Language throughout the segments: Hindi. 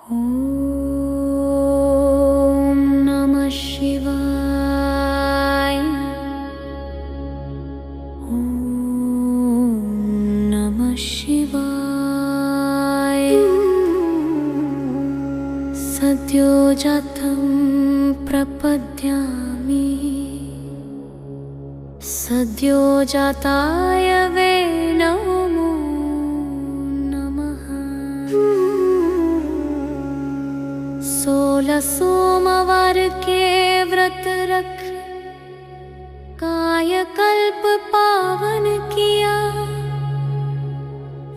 ॐ नमः शिवाय। ॐ नमः शिवाय। सद्यो जातं प्रपद्यामि, सद्यो जाताय वे नमो नमः। 16 सोमवार के व्रत रख, कायकल्प पावन किया।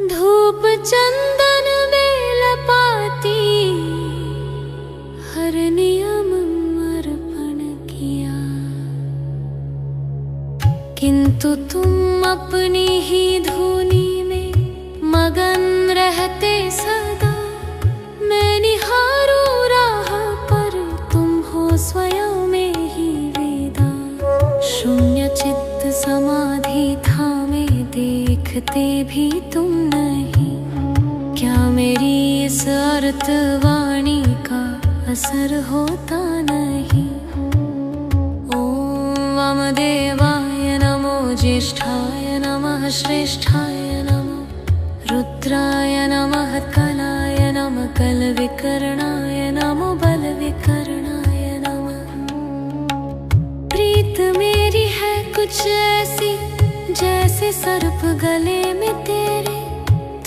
धूप चंदन बेल पाती, हर नियम अर्पण किया। किंतु तुम अपनी ही धुनी में मगन रहते सदा। मैं निहारूं राह पर, तुम हो स्वयं में ही वेदा। शून्य चित्त समाधि थामे, देखते भी तुम नहीं। क्या मेरी इस अर्थ वाणी का असर होता नहीं? ओम वामदेवाय नमो, ज्येष्ठाय नमः, श्रेष्ठाय नमो, रुद्राय नमः, कलाय नमः, कलविकरणाय नमो, बलविकरणाय नमः। प्रीत मेरी है कुछ ऐसी, जैसे सर्प गले में तेरे।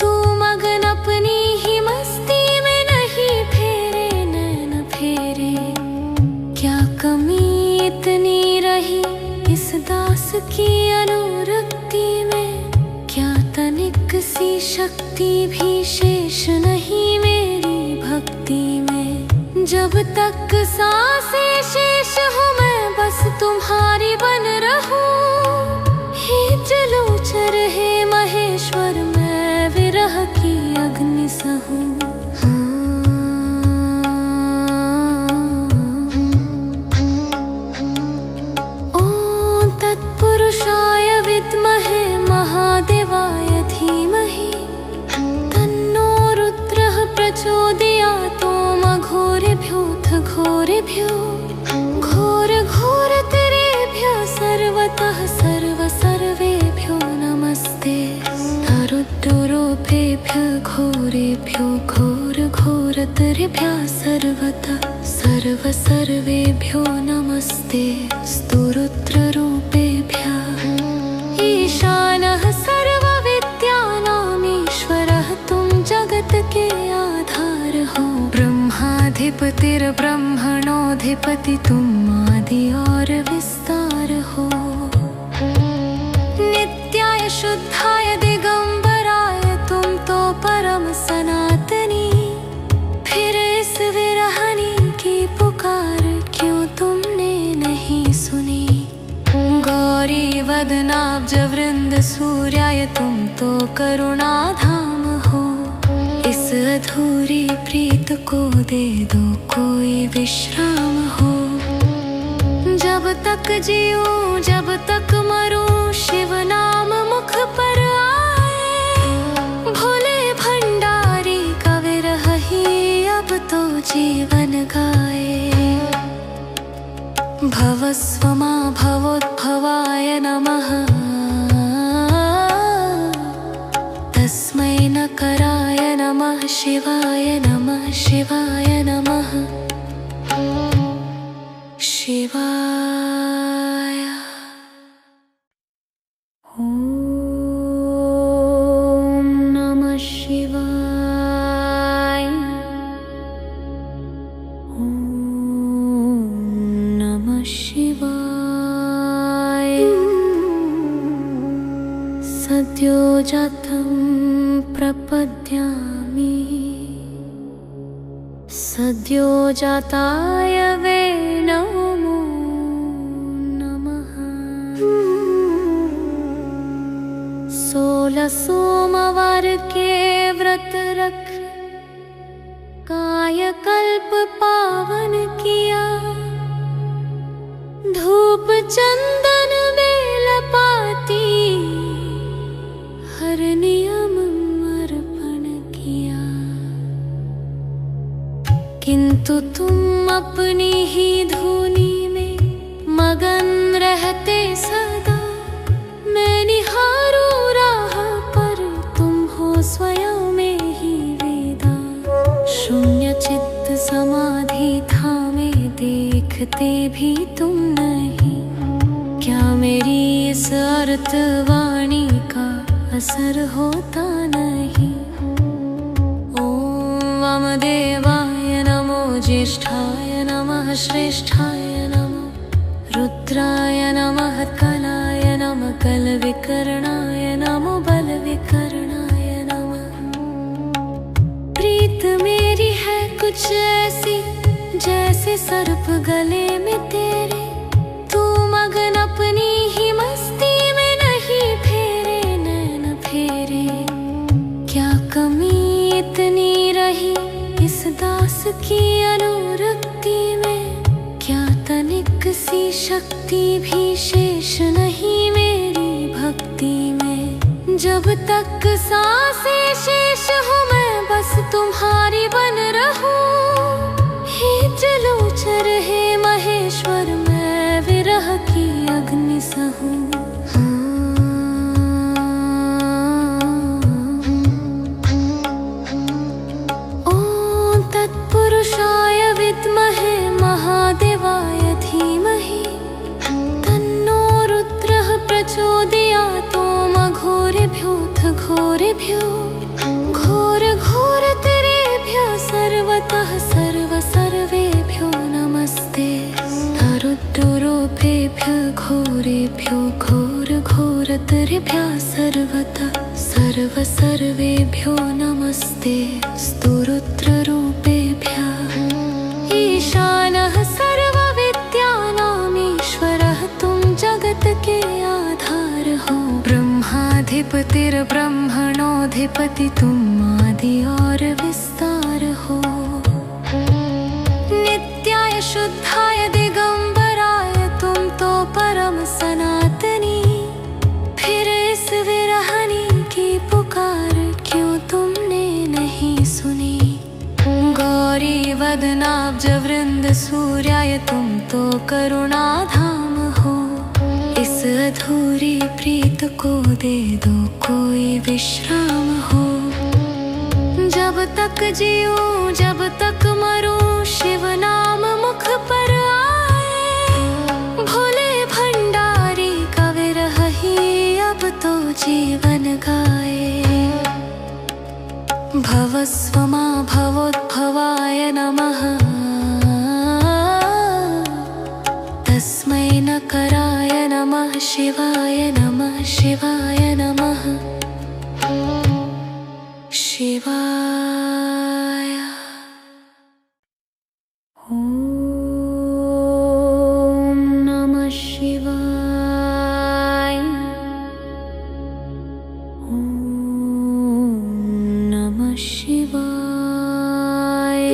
तू मगन अपनी ही मस्ती में, नहीं फेरे नैन फेरे। क्या कमी इतनी रही इस दास की अनुरक्ति में? क्या तनिक सी शक्ति भी शेष नहीं मेरी भक्ति में? जब तक सांसें शेष हूँ मैं, बस तुम्हारी बन रहूं। हे चलो चर हे महेश्वर, मैं विरह की अग्नि सहूं। ओम तत्पुरुषाय विद्महे, महादेवाय धीमहि। तन्नो रुद्रः प्रचोदयात्। ओम घोरेभ्योऽथ घोरेभ्यो, घोर घोर तेरेभ्यः सर्वतः सर्वेभ्यो नमस्ते। रुद्रोपेभ्यः घोरेभ्यो, घोर घोर तेरेभ्यः सर्वतः सर्वेभ्यो नमस्ते। स्तुरुद्ररूपेभ्यः। ईशानः सर्वविद्यानाम् ईश्वरः, तुम जगत के आधार हो। ब्रह्माधिपतिर्ब्रह्मणोऽधिपति, तुम आदि और विस्तार हो। नित्याय शुद्धाय दिगंबराय, तुम तो परम सनातनी। फिर इस विरहनी की पुकार क्यों तुमने नहीं सुनी? गौरी वदनाब्ज वृंद सूर्याय, तुम तो करुणाधाम हो। इस अधूरी प्रीत को दे दो कोई विश्राम हो। जब तक जीऊं जब तक मरूं, शिव नाम मुख पर आए। भोले भंडारी का विरह ही अब तो जीवन गाए। भवस्वमा भवोद्भवाय नमः, तस्मै नकराय नमः। शिवाय नमः, शिवाय नमः, शिवाय। ॐ नमः शिवाय। ॐ नमः शिवाय। सद्यो जातं प्रपद्यामि, सद्यो जाताय वे नमो नमः। 16 सोमवार के व्रत रख, कायकल्प पावन किया। धूप चंदन बेल पाती, हर नियम अर्पण किया। किंतु तुम अपनी ही धुनी में मगन रहते सदा। मैं निहारूं राह पर तुम हो स्वयं में ही वेदा। शून्य चित्त समाधि थामे देखते भी तुम नहीं। क्या मेरी इस अर्थ वाणी का असर होता नहीं? ओम वामदेवाय नमो ज्येष्ठाय नमः श्रेष्ठाय नमो रुद्राय नमः कलाय नमः कलविकरणाय नमो बलविकरणाय नमः। प्रीत मेरी है कुछ ऐसी जैसे सर्प गले में तेरे। तू मगन अपनी ही मस्ती में नहीं फेरे नैन फेरे। क्या कमी इतनी रही इस दास की अनुरक्ति में? क्या तनिक सी शक्ति भी शेष नहीं मेरी भक्ति में? जब तक सांसें शेष हूँ मैं बस तुम्हारी बन रहूं। हे जलोचर हे महेश्वर मैं विरह की अग्नि सहूं। ओम तत्पुरुषाय विद्महे महादेवाय धीमहि तन्नो रुद्रः प्रचोदयात्। ओम घोरेभ्योऽथ घोरेभ्यो घोर घोरतरेभ्यः सर्वतः सर्वेभ्यो नमस्ते। रुद्रोपेभ्यो घोरेभ्यो घोर घोरतरेभ्यः सर्वतः सर्वेभ्यो नमस्ते। स्तुरुद्ररूपेभ्यः ईशानः सर्वविद्यानाम् ईश्वरः तुम जगत के आधार हो। ब्रह्माधिपतिर्ब्रह्मणोऽधिपति तुम आदि और विस्तार हो। नित्याय शुद्धाय दिगंबराय तुम तो परम सनातनी। फिर इस विरहनी की पुकार क्यों तुमने नहीं सुनी? गौरी वदनाब्ज वृंद सूर्याय तुम तो करुणाधाम हो। इस अधूरी प्रीत को दे दो कोई विश्राम हो। जब तक जीऊं जब तक मरूं शिव नाम मुख पर आए। भोले भंडारी का विरह ही अब तो जीवन गाए। भवस्वमा भवोद्भवाय नमः तस्मै नकराय नमः शिवाय नमः शिवाय नमः शिवाय। ओम नमः शिवाय। ओम नमः शिवाय।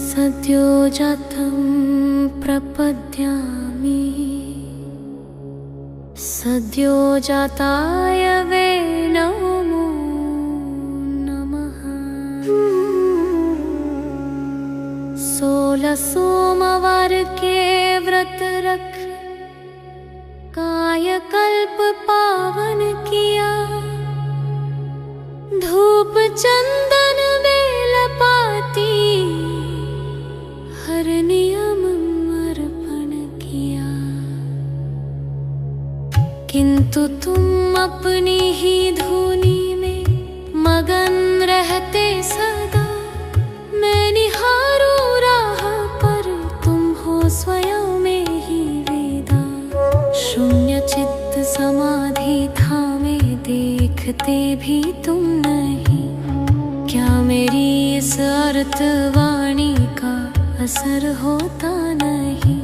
सद्यो जातं प्रपद्यामि सद्यो जाताय वे नमो नमः। 16 सोमवार के व्रत रख कायकल्प पावन किया। धूप चंदन बेलपाती हर नियम अर्पण किया। किंतु तुम अपनी ही धुनी में मगन रहते सदा। मैं निहारूं राह पर तुम हो स्वयं में ही वेदा। शून्य चित्त समाधि थामे देखते भी तुम नहीं। क्या मेरी इस अर्थ वाणी का असर होता नहीं?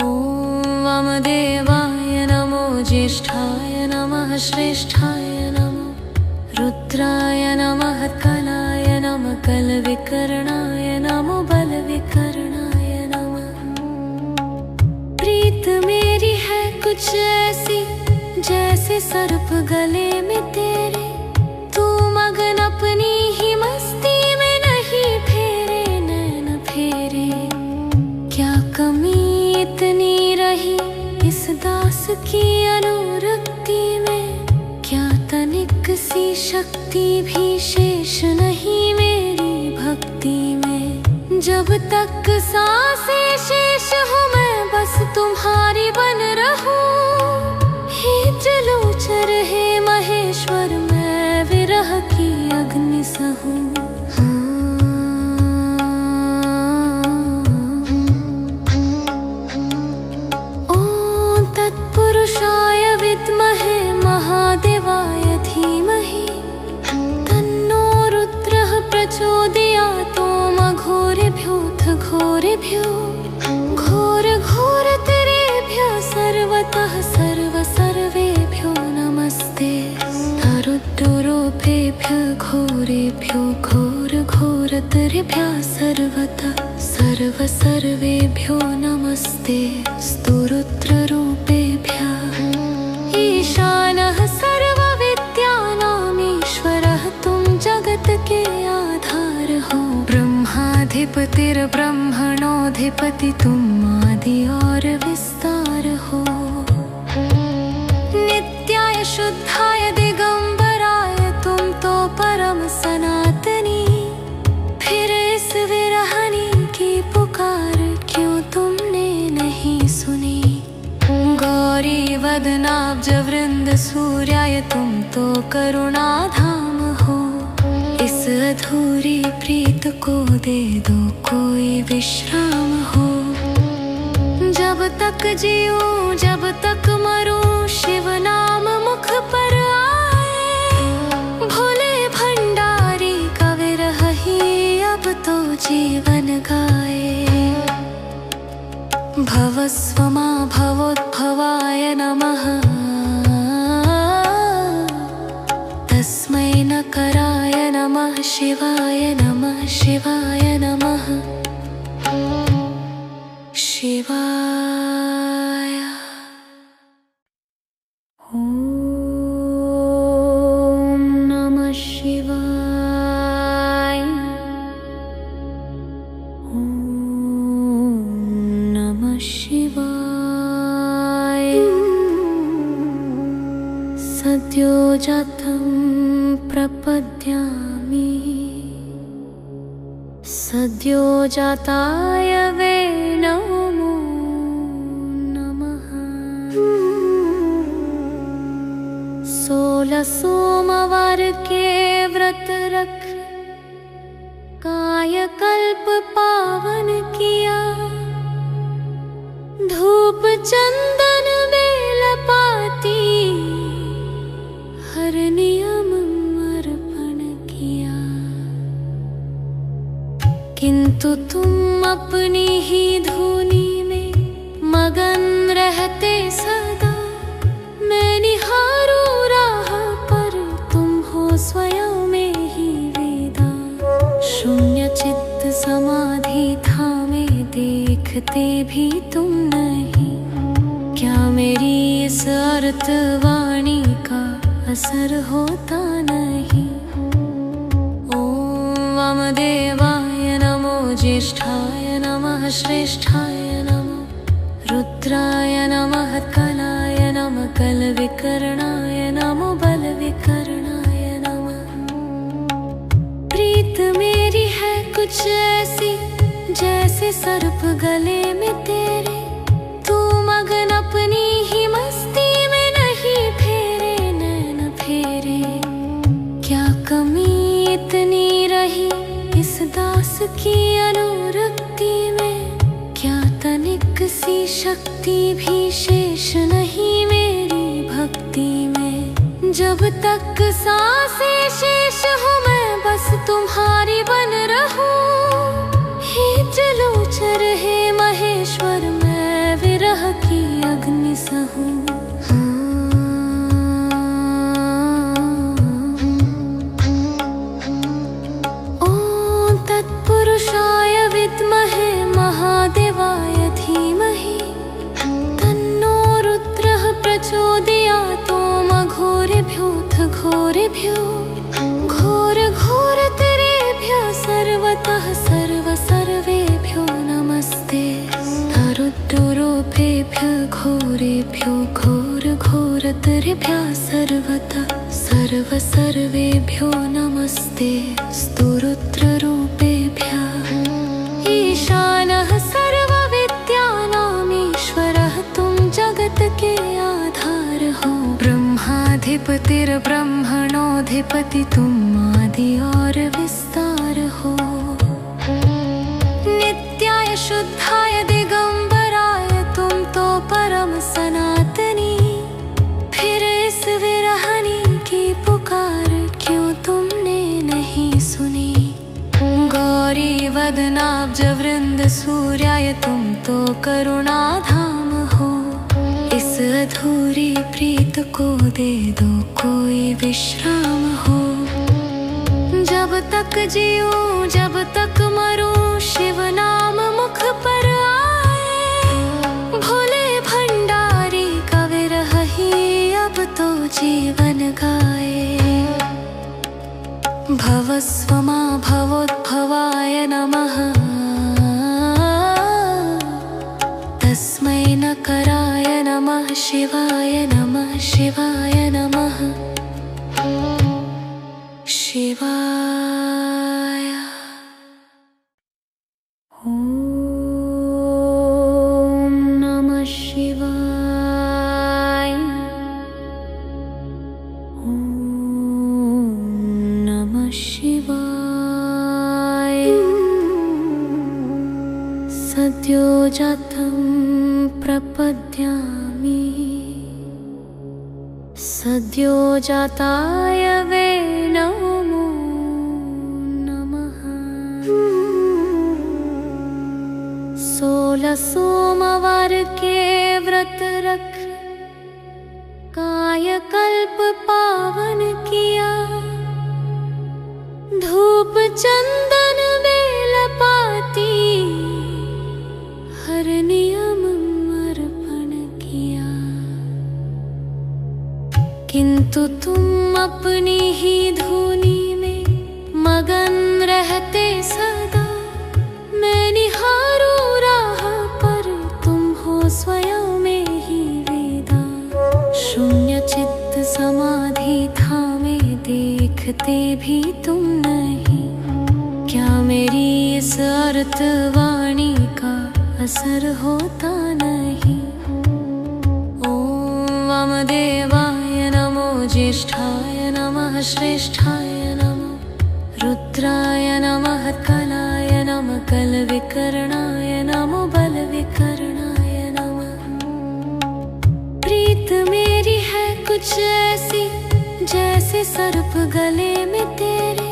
ओम वामदेवाय नमो ज्येष्ठाय नमः श्रेष्ठाय नमो रुद्राय नमः कलाय नमः कलविकरणाय नमो बलविकरणाय नमः। प्रीत मेरी है कुछ ऐसी जैसे सर्प गले में तेरे। तू मगन अपनी ही मस्ती शक्ति भी शेष नहीं मेरी भक्ति में। जब तक सांसें शेष हूँ मैं बस तुम्हारी बन रहूं। हे जलोचर हे महेश्वर मैं विरह की अग्नि सहूं। ओम तत्पुरुषाय विद्महे महादेवाय धीमहि तन्नो रुद्रः प्रचोदयात्। ओम अघोरेभ्योऽथ घोरेभ्यो घोर घोरतरेभ्यः सर्वतः सर्वेभ्यो नमस्ते। रुद्रोपेभ्यः घोरेभ्यो घोर घोरतरेभ्यः सर्वतः सर्वेभ्यो नमस्ते। स्तुरुद्ररूपेभ्यः ईशानः सर्वविद्यानाम् ईश्वरः तुम जगत के आधार हो। ब्रह्माधिपतिर्ब्रह्मणोऽधिपति तुम आदि और विस्तार हो। नित्याय शुद्धाय दिगंबराय तुम तो परम सनातनी। फिर इस विरहनी की पुकार क्यों तुमने नहीं सुनी। गौरी वदनाब्ज वृंद सूर्याय तुम तो करुणाधाम हो। इस अधूरी प्रीत को दे दो कोई विश्राम हो। जब तक जीऊं जब तक मरूं शिव नाम मुख पर आए। भोले भंडारी का विरह ही अब तो जीवन गाए। भवस्वमा भवोद्भवाय नमः तस्मै नकराय नमः शिवाय नमः शिवाय नमः शिवाय। ओम नमः शिवाय। ओम नमः शिवाय। सद्यो जातं प्रपद्यामि सद्यो जाताय वे नमो नमः। 16 सोमवार के व्रत रख कायकल्प पावन किया। धूप चंदन बेलपाती हर नियम अर्पण किया। किंतु तुम अपनी ही धुनी में मगन रहते सदा। मैं निहारूं राह पर तुम हो स्वयं में ही वेदा। शून्य चित्त समाधि थामे देखते भी तुम नहीं। क्या मेरी इस अर्थ वाणी का असर होता नहीं। ओम वामदेवाय नमो ज्येष्ठाय नमः श्रेष्ठाय नमो रुद्राय नमः कलाय नमः कलविकरणाय नमो बलविकरणाय नमः। प्रीत मेरी है कुछ ऐसी जैसे सर्प गले में तेरे। तू मगन अपनी ही मस्ती में नहीं फेरे नैन फेरे। क्या कमी इतनी रही इस दास की अनुरक्ति में। क्या तनिक सी शक्ति भी शेष नहीं मेरी भक्ति में। जब तक सांसें शेष हूँ मैं बस तुम्हारी बन रहूं। हे जलोचर हे महेश्वर मैं विरह की अग्नि सहूं। ओम तत्पुरुषाय विद्महे महादेवाय धीमहि तन्नो रुद्रः प्रचोदयात्। ओम अघोरेभ्योऽथ घोरेभ्यो घोर घोरतरेभ्यः सर्वतः सर्वेभ्यो नमस्ते। रुद्रोपेभ्यः घोरेभ्यो घोर घोरतरेभ्यः सर्वतः सर्वेभ्यो नमस्ते स्तुरुद्ररूपेभ्यः। ईशानः सर्वविद्यानामीश्वरः तुम जगत के आधार हो। ब्रह्माधिपतिर्ब्रह्मणोऽधिपति तुम आदि और विस्तार हो। नित्याय शुद्धाय दिगंबराय तुम तो परम सनातनी। फिर इस विरहनी की पुकार क्यों तुमने नहीं सुनी। गौरी वदनाब्ज वृंद सूर्याय तुम तो करुणाधाम हो। इस अधूरी प्रीत को दे दो कोई विश्राम हो। जब तक जीऊं जब तक मरूं शिव नाम मुख पर आए। भोले भंडारी का विरह ही अब तो जीवन गाए। भवस्वमा भवोद्भवाय नमः तस्मै नकराय नमः शिवाय नमः शिवाय नमः शिवाय। ॐ नमः शिवाय। ॐ नमः शिवाय। सद्यो जातं प्रपद्यामि सद्यो जाताय वे नमो नमः। 16 सोमवार के व्रत रख कायकल्प पावन किया। धूप चंदन बेलपाती हर नियम अर्पण किया। किंतु तुम अपनी ही धुनी में मगन रहते सदा। मैं निहारूं राह पर तुम हो स्वयं में ही वेदा। शून्य चित्त समाधि थामे देखते भी तुम नहीं। क्या मेरी इस अर्थ वाणी का असर होता नहीं। ओम वामदेवाय नमो ज्येष्ठाय नमः श्रेष्ठाय नमः। रुद्राय नमः कलाय नमः कलविकरणाय नमो बलविकरणाय नमः। प्रीत मेरी है कुछ ऐसी जैसे सर्प गले में तेरे।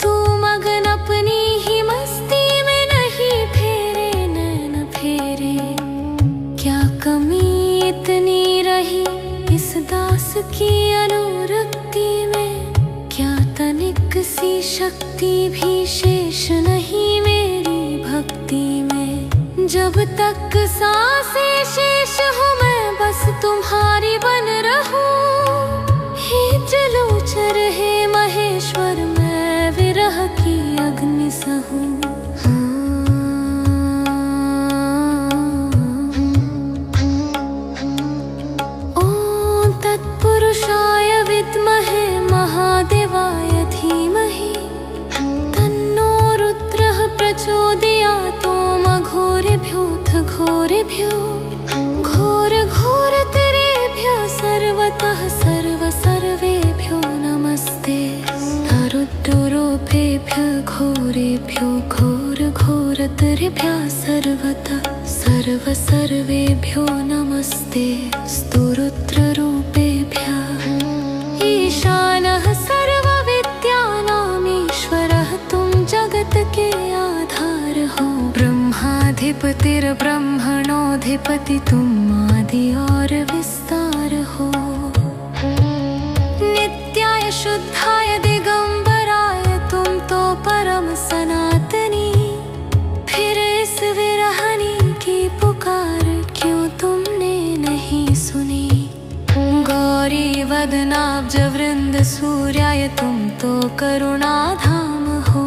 तू मगन अपनी ही मस्ती में नहीं फेरे नैन फेरे। क्या कमी इतनी रही इस दास की अनुरक्ति में। क्या तनिक सी शक्ति भी शेष नहीं मेरी भक्ति में। जब तक सांसें शेष हूँ मैं बस तुम्हारी बन रहूं। हे जलोचर हे महेश्वर मैं विरह की अग्नि सहूं। ओम तत्पुरुषाय विद्महे महादेवाय धीमहि तन्नो रुद्रः प्रचोदयात्। ओम घोरेभ्योऽथ घोरेभ्यो घोर घोरतरेभ्यः सर्वतः सर्वेभ्यो नमस्ते रुद्रोपेभ्यः घोरेभ्यो घोर घोरतरेभ्यः सर्वतः सर्वेभ्यो नमस्ते स्तुरुद्ररूपेभ्यः। ईशानः सर्वविद्यानामीश्वरः तुम जगत के आधार हो। ब्रह्माधिपतिर्ब्रह्मणोऽधिपति तुम आदि और विस्तार हो। नित्याय शुद्धाय दिगंबराय तुम तो परम सनातनी। फिर इस विरहनी की पुकार क्यों तुमने नहीं सुनी। गौरी वदनाब्ज वृंद सूर्याय तुम तो करुणाधाम हो।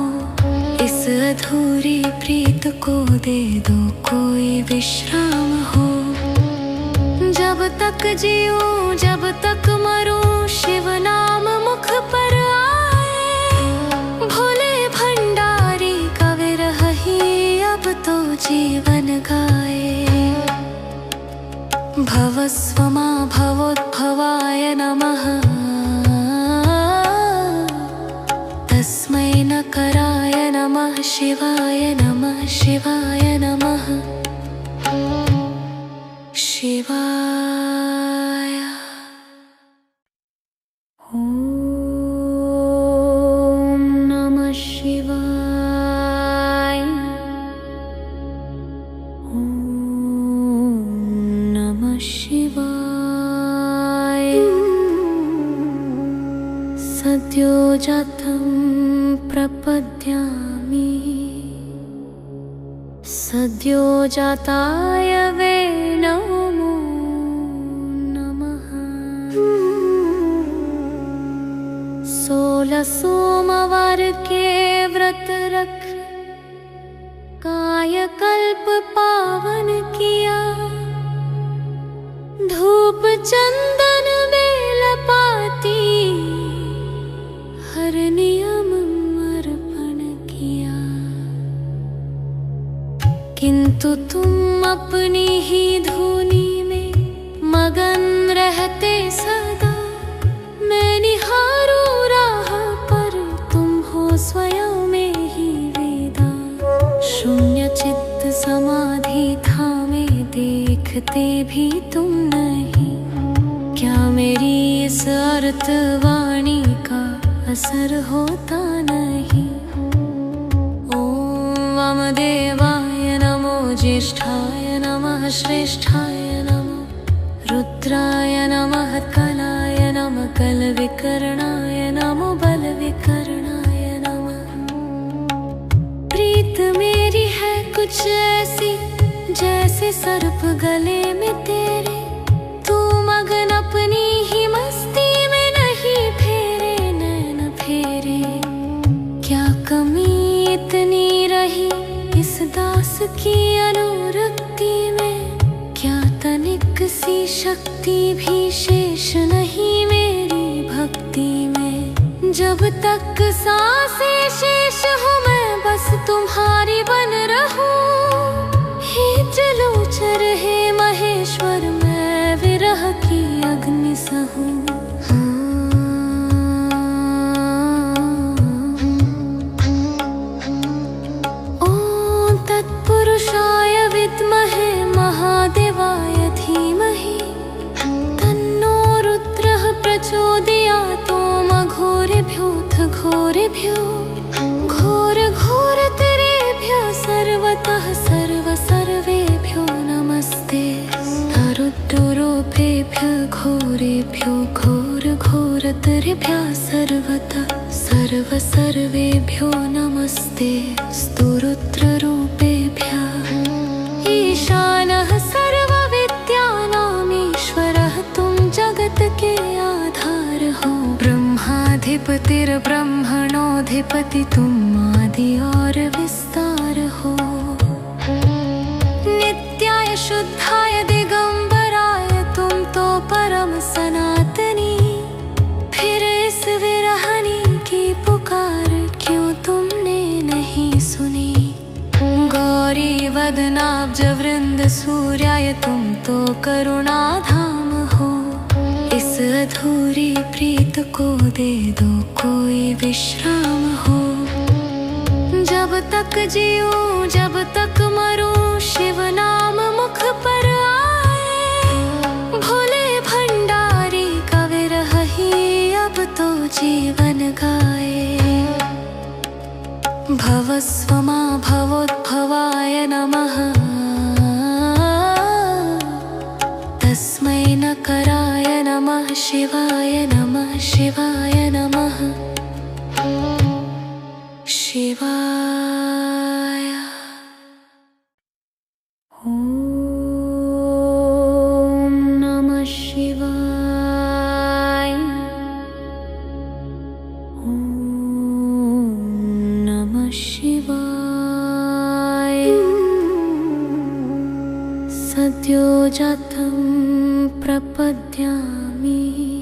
इस अधूरी प्रीत को दे दो कोई विश्राम हो। जब तक जीऊं जब तक मरूं शिव नाम मुख पर आए। भोले भंडारी का विरह ही अब तो जीवन गाए। भवस्वमा भवोद्भवाय नमः तस्मै नकराय नमः शिवाय नमः शिवाय नमः शिवाय। ॐ नमः शिवाय। ॐ नमः शिवाय। सद्यो जातं प्रपद्यामि सद्यो जाताय वे नमो नमः। 16 सोमवार के व्रत रख कायकल्प पावन किया। धूप चंदन बेलपाती हर नियम अर्पण किया। किंतु तुम अपनी ही धुनी में मगन रहते सदा। मैं निहारूं राह पर तुम हो स्वयं में ही वेदा। शून्य चित्त समाधि थामे देखते भी तुम नहीं। क्या मेरी इस अर्थ वाणी का असर होता नहीं। ओम वामदेवाय नमो ज्येष्ठाय नमः श्रेष्ठाय नमः रुद्राय नमः कलाय नमः कलविकरणाय नमो बलविकरणाय नमः। प्रीत मेरी है कुछ ऐसी जैसे सर्प गले में तेरे। तू मगन अपनी ही मस्ती में नहीं फेरे नैन फेरे। क्या कमी इतनी रही इस दास की अनुरक्ति में। क्या तनिक सी शक्ति भी शेष नहीं मेरी भक्ति में। जब तक सांसें शेष हूँ मैं बस तुम्हारी बन रहूं। हे चलो चरहे महेश्वर मैं विरह की अग्नि सहूं। ओम तत्पुरुषाय विद्महे महादेवाय धीमहि तन्नो रुद्रः प्रचोदयात्। ओम घोरेभ्योऽथ घोरेभ्यो घोर घोरतरेभ्यः सर्वतः सर्वेभ्यो नमस्ते। रुद्रोपेभ्यः घोरेभ्यो घोर घोरतरेभ्यः सर्वतः सर्वेभ्यो नमस्ते। स्तुरुद्ररूपेभ्यः ईशानः सर्वविद्यानामीश्वरः तुम जगत के आधार हो। ब्रह्माधिपतिर्ब्रह्मणोऽधिपति तुम आदि और विस्तार हो। नित्याय शुद्धाय दिगंबराय तुम तो परम सनातनी। फिर इस विरहनी की पुकार क्यों तुमने नहीं सुनी। गौरी वदनाब्ज वृंद सूर्याय तुम तो करुणाधाम हो। इस अधूरी प्रीत को दे दो कोई विश्राम हो। जब तक जीऊं जब तक मरूं शिव नाम मुख पर आए। भोले भंडारी का विरह ही अब तो जीवन गाए। भवस्वमा भवोद्भवाय नमः तस्मै नकराय नमः शिवाय नमः शिवाय नमः शिवाय। ॐ नमः शिवाय। ॐ नमः शिवाय। सद्यो जातं प्रपद्यामि।